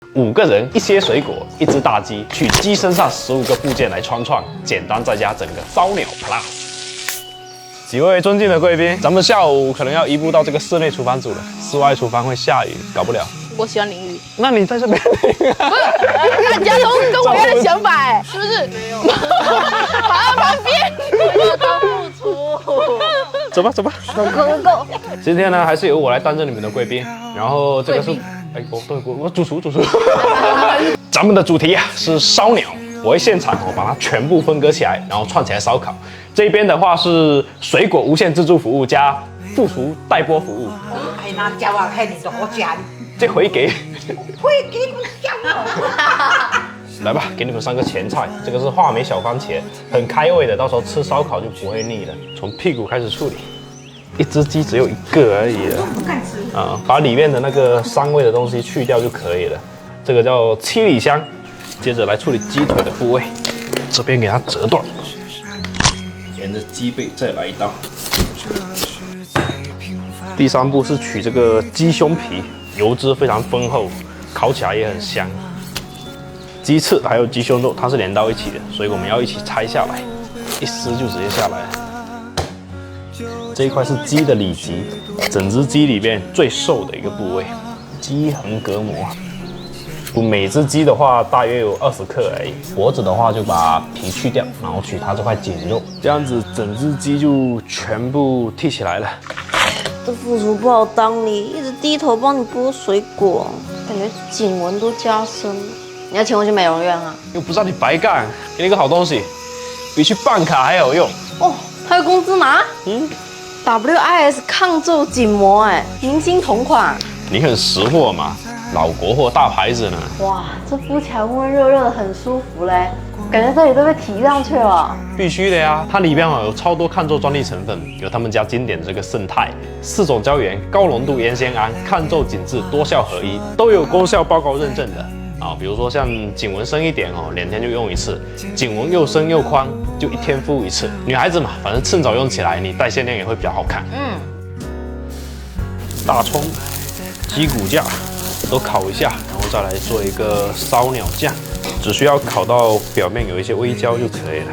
5个人，一些水果，一只大鸡，取鸡身上15个部件来串，简单再加整个烧鸟 Plus。几位尊敬的贵宾，咱们下午可能要移步到这个室内厨房煮了，室外厨房会下雨，搞不了。我喜欢淋雨。那你在这边淋啊？大家都跟我一样的想法哎，是不是？马上旁边。我都不出。走吧，走吧。Go。今天呢，还是由我来担任你们的贵宾，然后这个是，哎，我主厨。咱们的主题啊是烧鸟，我会现场把它全部分割起来，然后串起来烧烤。这边的话是水果无限自助服务加副厨带锅服务。哎，那叫我看你怎么讲？这回给不像哦。来吧，给你们3个前菜。这个是话梅小番茄，很开胃的，到时候吃烧烤就不会腻了。从屁股开始处理，一只鸡只有1个而已了。不敢吃啊，把里面的那个膻味的东西去掉就可以了。这个叫七里香。接着来处理鸡腿的部位，这边给它折断，沿着鸡背再来一刀。第3步是取这个鸡胸皮，油脂非常丰厚，烤起来也很香。鸡翅还有鸡胸肉，它是连到一起的，所以我们要一起拆下来，一撕就直接下来了。这一块是鸡的里脊，整只鸡里面最瘦的一个部位，鸡横膈膜。每只鸡的话大约有20克而已，脖子的话就把皮去掉，然后取它这块颈肉，这样子整只鸡就全部剔起来了。这副厨不好当你，一直低头帮你剥水果，感觉颈纹都加深了。你要请我去美容院啊？又不是让你白干，给你个好东西，比去办卡还有用。哦，还有工资拿？WIS 抗皱紧膜，哎，明星同款。你很识货嘛，老国货大牌子呢。哇，这敷起来温温热热的，很舒服嘞，感觉这里都被提上去了。必须的呀，它里边有超多抗皱专利成分，有他们家经典的这个胜肽，4种胶原、高浓度烟酰胺、抗皱紧致，多效合一，都有功效报告认证的。啊，比如说像颈纹深一点哦，2天就用1次；颈纹又深又宽，就1天敷1次。女孩子嘛，反正趁早用起来，你带线量也会比较好看。大葱、鸡骨架都烤一下，然后再来做一个烧鸟酱，只需要烤到表面有一些微焦就可以了。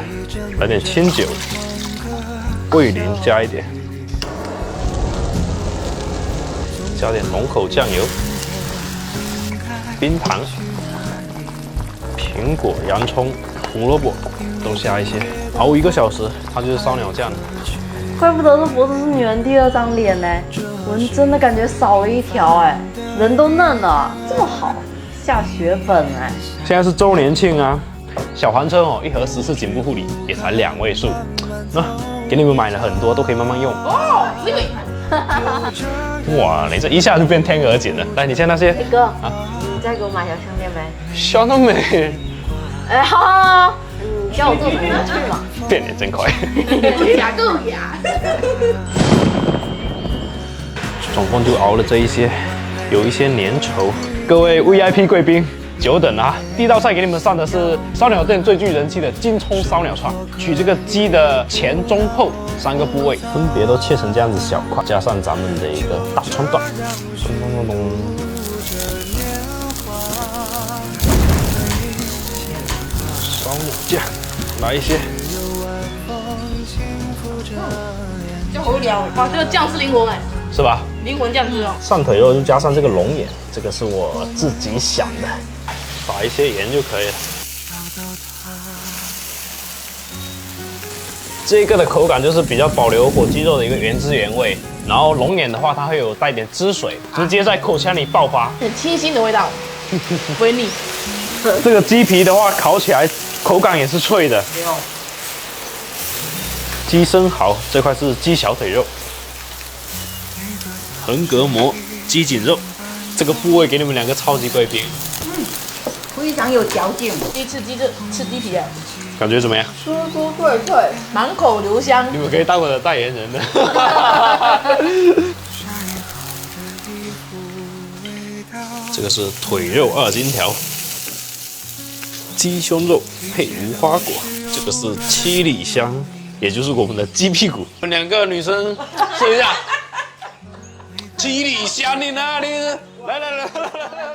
来点清酒，桂林加一点，加点浓口酱油，冰糖。苹果、洋葱、胡萝卜都下一些，熬1个小时，它就是烧鸟酱了。怪不得这脖子是女人第2张脸呢，纹真的感觉少了一条哎，人都嫩了，这么好，下血本哎。现在是周年庆啊，小黄车哦，1盒10次颈部护理也才2位数，给你们买了很多，都可以慢慢用。哦，这个。哇，你这一下就变天鹅颈了。来，你先那些。哎哥，你再给我买条项链呗。香那美。哎，好，叫我做什么去嘛？变脸真快。够雅。总共就熬了这一些，有一些粘稠。各位 VIP 贵宾，久等了啊！第1道菜给你们上的是烧鸟店最具人气的金葱烧鸟串，取这个鸡的前、中、后3个部位，分别都切成这样子小块，加上咱们的一个大葱段，咚咚咚咚。烧鸟酱，来一些。就好聊，哇，这个酱是灵魂哎，是吧？灵魂酱汁哦。上腿肉就加上这个龙眼，这个是我自己想的，撒一些盐就可以了。这个的口感就是比较保留火鸡肉的一个原汁原味，然后龙眼的话，它会有带点汁水，直接在口腔里爆发，很清新的味道，不会腻。这个鸡皮的话，烤起来口感也是脆的。鸡生蚝这块是鸡小腿肉，横膈膜、鸡颈肉，这个部位给你们2个超级贵宾。非常有嚼劲。第一次吃鸡皮哎，感觉怎么样？酥酥脆脆，满口留香。你们可以当我的代言人了。这个是腿肉2金条，鸡胸肉配无花果，这个是七里香，也就是我们的鸡屁股。我们2个女生试一下，七里香你哪里？来来来来来来。